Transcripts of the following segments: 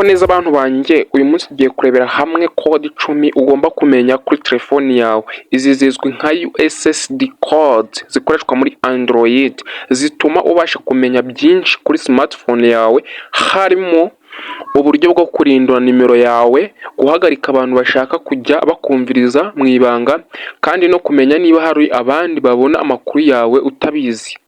Muraho neza abantu banjye, uyu munsi tugiye kurebera hamwe kode 10 ugomba kumenya kuri telefoni yawe. Izi zizwi nka USSD code zikoreshwa muri Android, zituma ubasha kumenya byinshi kuri smartphone yawe, harimo uburyo bwo kurindura nimero yawe, guhagarika abantu bashaka kujya bakumviriza mu ibanga, kandi no kumenya niba hari abandi babona amakuru yawe utabizi.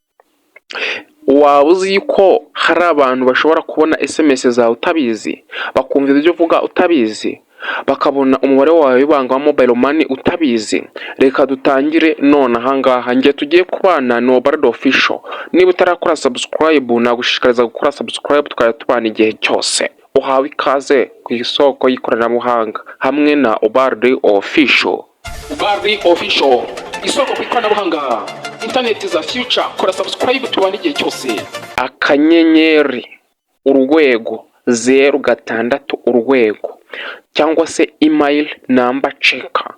Waba uzi ko hari abantu bashobora kubona SMS zawe utabizi, bakumva ibyo uvuga utabizi, bakabona umubare wawe w'ibanga wa mobile money utabizi? Reka dutangire none ahangaha. Njye tugiye kubana no Bardo Official. Niba utarakora subscribe, nagushishikariza gukora subscribe, tukajya tubana igihe cyose. Uhawe ikaze ku isoko y'ikoranabuhanga hamwe na Bardo Official. Bardo Official, isoko ku ikoranabuhanga, internet za future. Kora subscribe tubana igihe cyose. Akanyenyeri urwego 06 urwego, cyangwa se email number checker.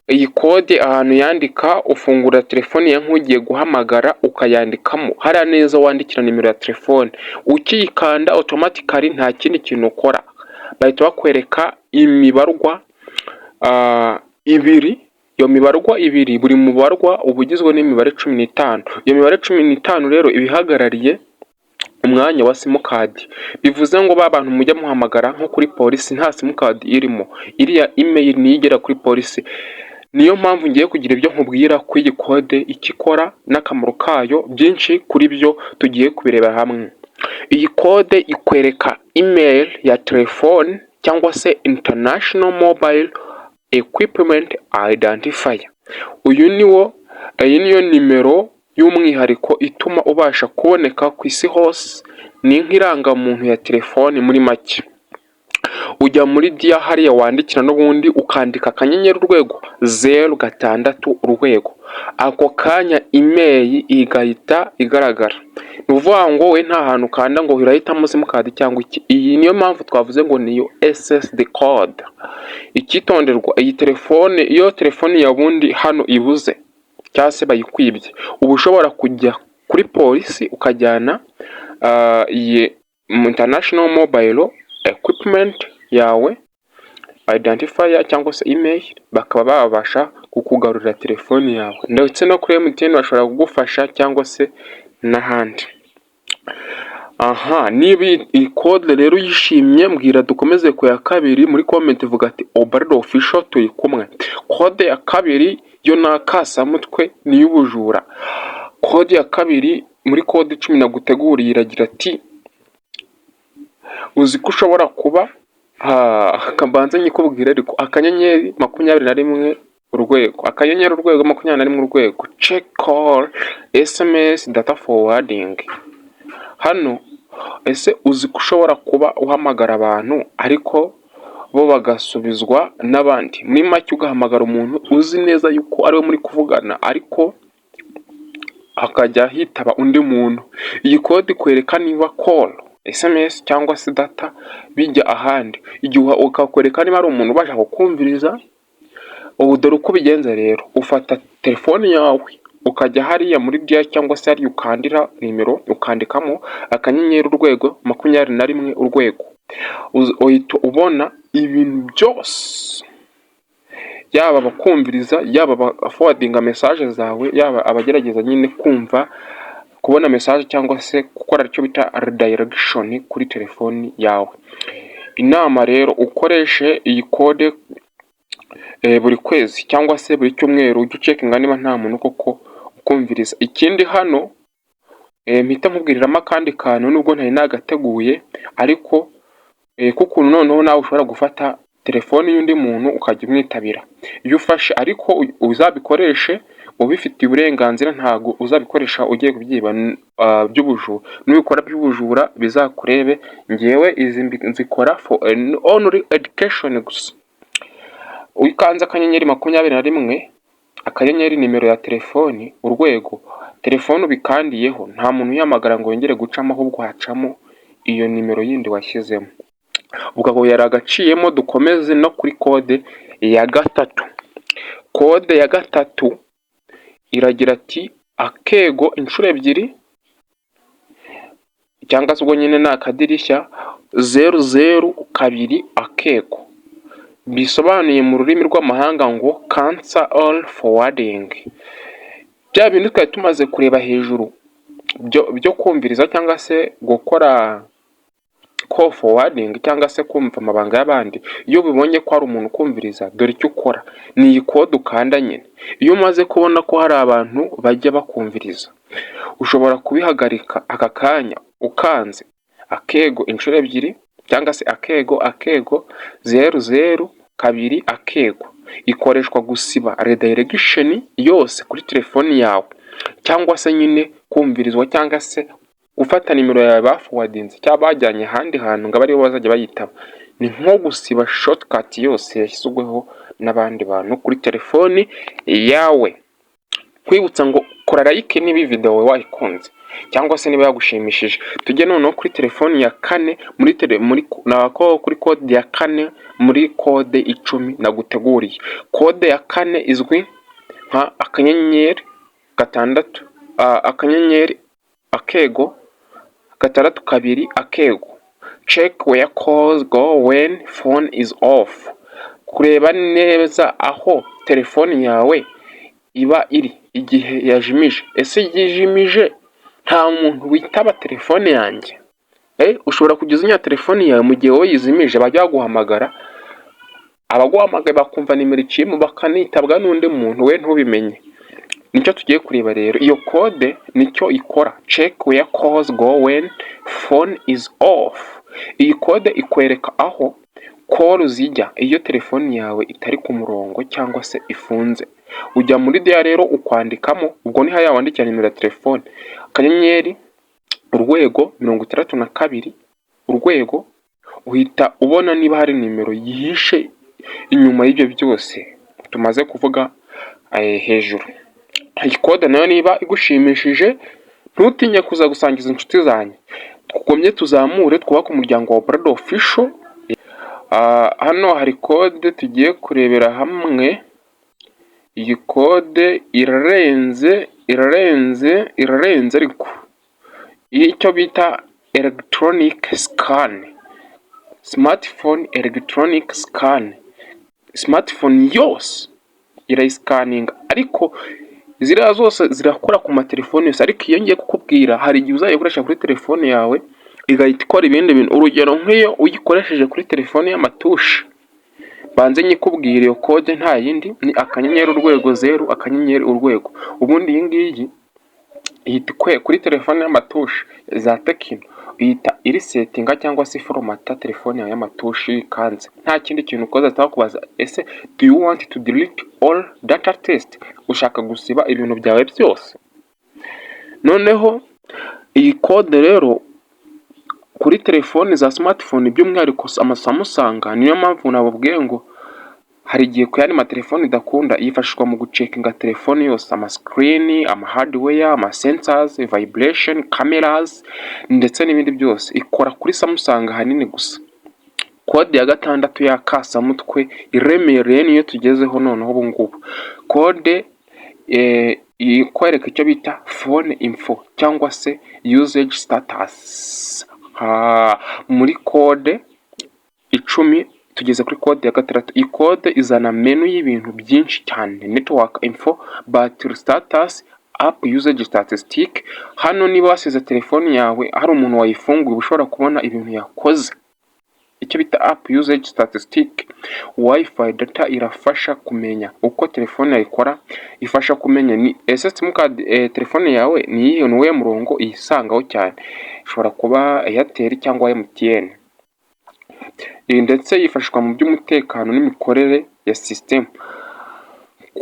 Iyi kode ahantu yandika, ufungura telefoni ya nk'ugiye guhamagara ukayandikamo hariya neza, wandikira nimero ya telefone, ukiyikanda automatically nta kindi kintu ukora, bahita bakwereka imibarwa ibiri. Iyo mibarwa ibiri, buri mubarwa uba ugizwe n'imibare 15. Iyo mibare 15 rero ibihagarariye umwanya wa simukadi. Bivuze ngo bantu mujya muhamagara nko kuri polisi nta simukadi irimo, iriya email niyigera kuri polisi. Niyo mpamvu ngiye kugira ibyo nkubwira ku iyi kode, ikikora n'akamaro kayo, byinshi kuri byo tugiye kubireba hamwe. Iyi kode ikwereka email ya telefone cyangwa se International Mobile Equipment Identifier. Iyi niyo nimero y'umwihariko ituma ubasha kuboneka ku isi hose. Ni nk'irangamuntu ya telefoni muri make. Ujya muri dia hariya wandikira n'ubundi ukandika akanyenyeri urwego 06 urwego, ako kanya email igahita igaragara. Ni ukuvuga ngo we nta hantu ukanda ngo urahitamo simukadi cyangwa iki. Iyi niyo mpamvu twavuze ngo ni USSD code. Ikitonderwa, iyi telefone, iyo telefoni yabundi hano ibuze cyangwa se bayikwibye, uba ushobora kujya kuri polisi ukajyana iyi International Mobile Equipment yawe identifier cyangwa se email, bakaba babasha kukugarurira telefoni yawe. Ndetse no kuri MTN bashobora kugufasha cyangwa se n'ahandi. Niba iyi code rero uyishimye, mbwira dukomeze ku ya kabiri muri comment, vuga ati Bardo Official turi kumwe. Code ya kabiri yo nakasamutwe ni y'ubujura. Code ya kabiri muri code 10 naguteguriye iragira ati, uzi ko ushobora kuba akambanza nyikubwira ariko akanyenyeri 21 urwego, akanyenyeri urwego 21 urwego, check call SMS data forwarding. Hano ese uzi ko ushobora kuba uhamagara abantu ariko bo bagasubizwa n'abandi? Muri make ugahamagara umuntu uzi neza yuko ariwe muri kuvugana, ariko akajya hitaba undi muntu. Iyi code ikwereka niba call, SMS cyangwa se data bijya ahandi. Igihe ukakwereka niba ari umuntu ubasha kukumviriza. Ubu dore uko bigenza rero, ufata telefoni yawe ukajya hariya muri dia cyangwa se hari ukandira nimero, ukandikamo akanyenyeri urwego 21 urwego, uhita ubona ibintu byose, yaba abakumviriza, yaba forwardinga message zawe, yaba abagerageza nyine kubona message cyangwa se gukora icyo bita redirection kuri telefoni yawe. Inama rero, ukoreshe iyi code buri kwezi cyangwa se buri cyumweru, ujye ucekinga niba nta muntu koko ukumviriza. Ikindi hano mpita nkubwiriramo akandi kantu nubwo ntari nagateguye, ariko kukuntu noneho nawe ushobora gufata telefoni y'undi muntu ukajya umwitabira. Iyo ufashe ariko uzabikoreshe ubifitiye uburenganzira, ntago uzabikoresha ugiye kubyiba by'ubujura. Nubikora by'ubujura bizakurebe. Ngewe izi nzikora for only education gusa. Ukanza akanyenyeri 21 akanyenyeri nimero ya telefoni urwego, telefone ubikandiyeho, nta muntu uyamagara ngo yongere gucamo, ahubwo hacamo iyo nimero yindi washyizemo. Ubwo yari agaciyemo. Dukomeze no kuri code ya gatatu. Code ya gatatu iragira ati akego inshuro ebyiri, cyangwa se ubwo nyine n'akadirishya, 00 akego, bisobanuye mu rurimi rw'amahanga ngo cancel all forwarding. Bya bindi twari tumaze kureba hejuru byo kumviriza cyangwa se gukora call forwarding cyangwa se kumva amabanga y'abandi. Iyo ubibonye ko hari umuntu ukumviriza, dore icyo ukora ni iyi kode ukanda nyine. Iyo umaze kubona ko hari abantu bajya bakumviriza, ushobora kubihagarika aka kanya ukanze akego inshuro ebyiri cyangwa se akego 00 akego. Ikoreshwa gusiba redirection yose kuri telefoni yawe, cyangwa se nyine kumvirizwa, cyangwa se gufata nimero yawe baforwardinze cyangwa bajyanye ahandi hantu ngo abaribo bazajya bayitaba. Ni nko gusiba shortcut yose yashyizweho n'abandi bantu kuri telefoni yawe. Kwibutsa ngo kora like niba video wayikunze cyangwa se niba yagushimishije. Tujye noneho kuri telefoni ya 4 kuri kode ya 4 muri kode 10 naguteguriye. Kode ya 4 izwi nka akanyenyeri 6 akanyenyeri akego 6 akego. Check where calls go when phone is off. Kureba neza aho telefoni yawe iba iri igihe yajimije. Ese yijimije nta muntu witaba telefone yanjye? Ushobora kugeza inya telefoni yawe mu gihe wowe yizimije, bajya baguhamagara, abaguhamagaye bakumva nimero iciyemo bakanitabwa n'undi muntu, we ntubimenye. Nicyo tugiye kureba rero. Iyo kode nicyo ikora, check where calls go when phone is off. Iyi kode ikwereka aho call zijya iyo telefoni yawe itari ku murongo cyangwa se ifunze. Ujya muri dia rero ukwandikamo, ubwo ni haya wandikira nimero ya telefone akanyenyeri 62 uhita ubona niba hari nimero yihishe inyuma y'ibyo byose tumaze kuvuga hejuru. Iyi kode nayo niba igushimishije, ntutinye kuza gusangiza inshuti zanyu. Twugomye tuzamure twubaka umuryango wa Brado Official. Hano hari kode tugiye kurebera hamwe. Iyi kode irarenze ariko icyo bita electronic scan, smartphone electronic scan. Smartphone yose irayiscanninga, ariko ziriya zose zirakora ku matelefoni yose. Ariko iyo ngiye kukubwira, hari igihe uzayikoresha kuri telefoni yawe igahita ikora ibindi bintu. Urugero nk'iyo uyikoresheje kuri telefoni y'amatushi, banze nyikubwira iyo kode nta yindi ni akanyenyeri 0 akanyenyeri urwego. Ubundi iyi ngiyi ihita kuri telefoni y'amatushi za Tekino, ihita iri settinga cyangwa se foromata telefoni yawe y'amatushi kanze. Nta kindi kintu ukoze atakubaza, ese do you want to delete all data test? Ushaka gusiba ibintu byawe byose. Noneho iyi kode rero kuri telefoni za smartphone by'umwihariko amasamusanga, niyo mpamvu nababwiye ngo hari igihe ku yandi matelefoni idakunda. Yifashishwa mu gucekinga telefoni yose, ama screen, ama hardware, ama sensors, vibration, cameras ndetse n'ibindi byose. Ikora kuri Samsung hanini gusa. Kode ya 6 ya kasamutwe iremereye niyo tugezeho noneho ubu ngubu. Kode ikwereka icyo bita phone info cyangwa se usage status. Muri kode 10 tugeze kuri kode ya 6. Iyi kode izana menu y'ibintu byinshi cyane: network info, battery status, app usage statistic. Hano niba wasize telefoni yawe hari umuntu wayifunguye, ushobora kubona ibintu yakoze, icyo bita app usage statistic. Wi-Fi data irafasha kumenya uko telefoni yawe ikora, ifasha kumenya ni SIM card telefoni yawe ni uwe murongo iyisangaho cyane. Ishobora kuba Airtel cyangwa MTN. Ndetse yifashishwa mu by'umutekano n'imikorere ya system.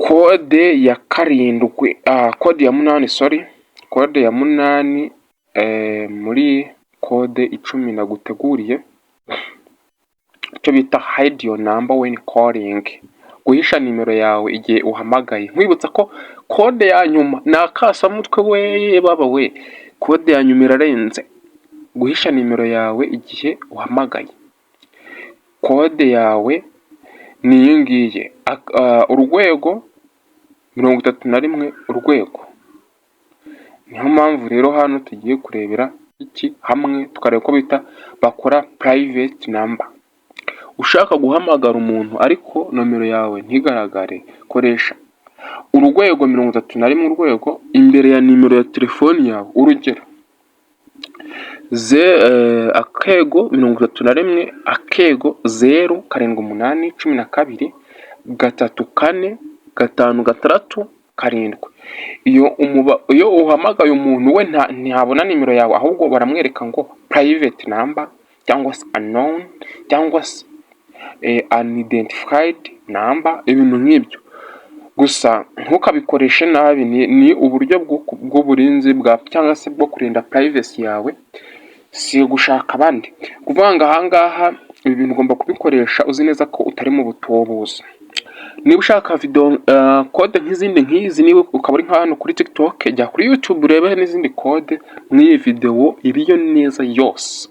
Kode ya 7 kode ya 8 kode ya 8 muri kode 10 naguteguriye, icyo bita hide your number when calling, guhisha nimero yawe igihe uhamagaye. Nkwibutsa ko kode ya nyuma nakasamutwe we baba we, kode ya nyuma irarenze, guhisha nimero yawe igihe uhamagaye. Kode yawe ni iyi ngiyi, urwego 31 urwego. Niyo mpamvu rero hano tugiye kurebera iki hamwe tukareba ko bita bakora private number. Ushaka guhamagara umuntu ariko nomero yawe ntigaragare, koresha urwego 31 urwego imbere ya nimero ya telefoni yawe. Urugero akego 31 akego 07812 3 4 5 6 7. Iyo uhamagaye umuntu we ntabona nimero yawe, ahubwo baramwereka ngo private number cyangwa se unknown cyangwa se unidentified number, ibintu nk'ibyo. Gusa ntukabikoreshe nabi, ni uburyo bw'uburinzi bwa cyangwa se bwo kurinda privacy yawe, si gushaka abandi. Kuvanga ahangaha ibi bintu ugomba kubikoresha uzi neza ko utari mu butubuzi. Niba ushaka video code nk'izindi nk'izi, niba ukaba uri hano kuri TikTok, jya kuri YouTube urebe n'izindi code nk'iyi video iriyo neza yose.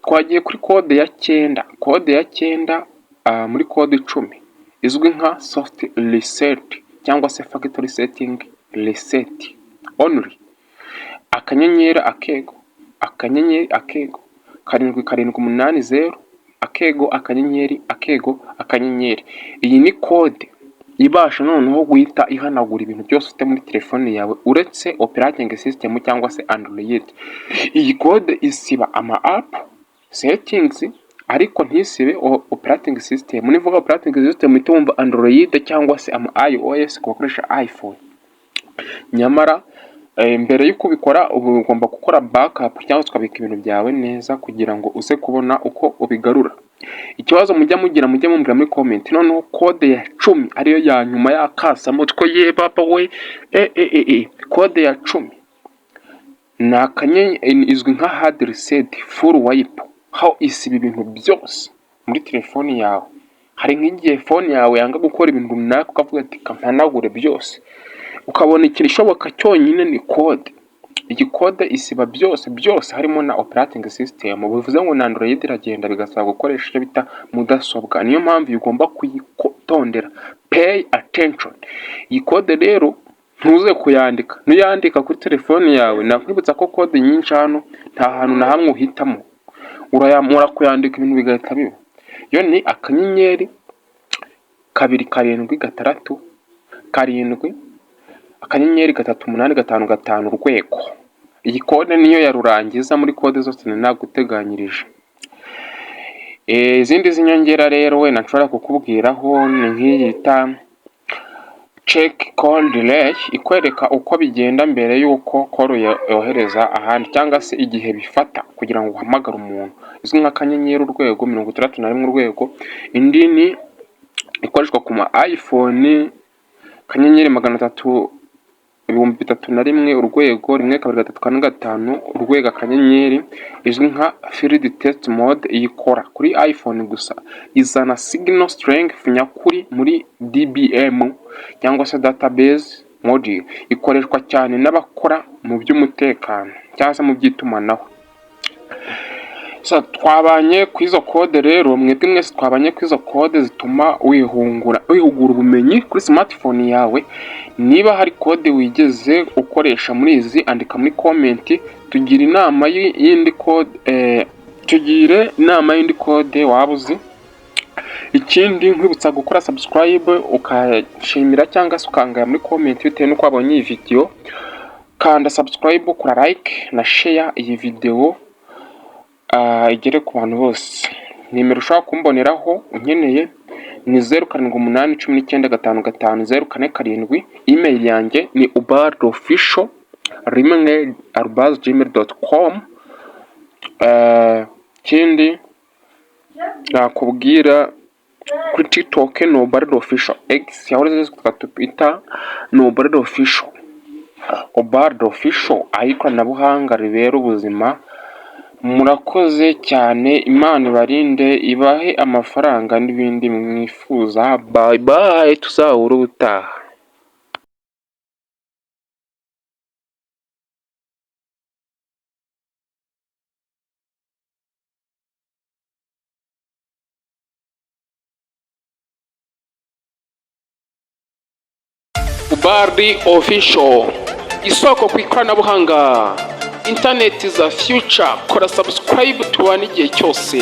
Twagiye kuri code ya 9. Code ya 9 muri code 10 izwi nka soft reset cyangwa se factory setting reset only. Akanyenyeri akego akanyenyeri akego 7780 akego akanyenyeri akego akanyenyeri. Iyi ni code ibasha noneho guhita ihanagura ibintu byose ufite muri telefone yawe uretse operating system cyangwa se Android. Iyi code isiba ama app settings ariko ntisibe operating system. Nivuga operating system itumva Android cyangwa se ama iOS ku bakoresha iPhone. Nyamara mbere y'uko ubikora ubu ugomba gukora backup cyangwa ukabika ibintu byawe neza kugira ngo uze kubona uko ubigarura. Ikibazo mujya mumbwira muri comment. Noneho code ya 10 ariyo ya nyuma ya kasamutwe ye papa we. Code ya 10 na akanyenyeri izwi nka hard reset full wipe. How isiba ibintu byose muri telefoni yawe. Hari nk'igihe phone yawe yanga gukora ibintu runaka ukavuga ati kampanagure byose, ukabona ikintu ishoboka cyonyine ni code. Iyi code isiba byose harimo na operating system. Bivuze ngo na Android iragenda bigasaba gukoresha icyo bita mudasobwa. Niyo mpamvu ugomba kuyitondera, pay attention. Iyi code rero ntuze kuyandika, nuyandika kuri telefoni yawe. Nakwibutsa ko code nyinshi hano nta hantu na hamwe uhitamo, urayamura kuyandika ibintu bigahita biba. Yo ni akanyenyeri 276 7 akanyenyeri 3855 urwego. Iyi code niyo yarurangiza muri code zose naguteganyirije. Izindi zinyongera rero we nashobora kukubwiraho ni nk'iyi bita check call delay, ikwereka uko bigenda mbere y'uko call yohereza ahandi cyangwa se igihe bifata kugira ngo uhamagare umuntu. Izwi nka akanyenyeri urwego 61 urwego. Indi ni ikoreshwa ku ma iPhone akanyenyeri 331 urwego 1235 urwego akanyenyeri, izwi nka field test mode. Iyikora kuri iPhone gusa, izana signal strength nyakuri muri DBM cyangwa se database module. Ikoreshwa cyane n'abakora mu by'umutekano cyangwa se mu by'itumanaho. Twabanye ku izo code rero, mwebwe mwese twabanye ku izo code zituma wihugura ubumenyi kuri smartphone yawe. Niba hari code wigeze ukoresha muri izi, andika muri comment. Tugire inama y'indi code wabuze. Ikindi nkwibutsa gukora subscribe, ukashimira cyangwa se ukangaya muri comment bitewe n'uko wabonye iyi video. Kanda subscribe, ukora like na share iyi video igere ku bantu bose. Nimero ushaka kumboneraho unkeneye ni 078195550447. Email yanjye ni ubaldofficial@gmail.com. Kindi nakubwira kuri TikTok ni ubaldofficial, X yahoreze twatupita ni ubaldofficial. Ubaldofficial ikoranabuhanga ribera ubuzima. Murakoze cyane, Imana ibarinde, ibahe amafaranga n'ibindi mwifuza. Bye bye, tuzahura ubutaha. Ubaldi official, isoko ku ikoranabuhanga. interineti za future, kora subscribe tubane igihe cyose.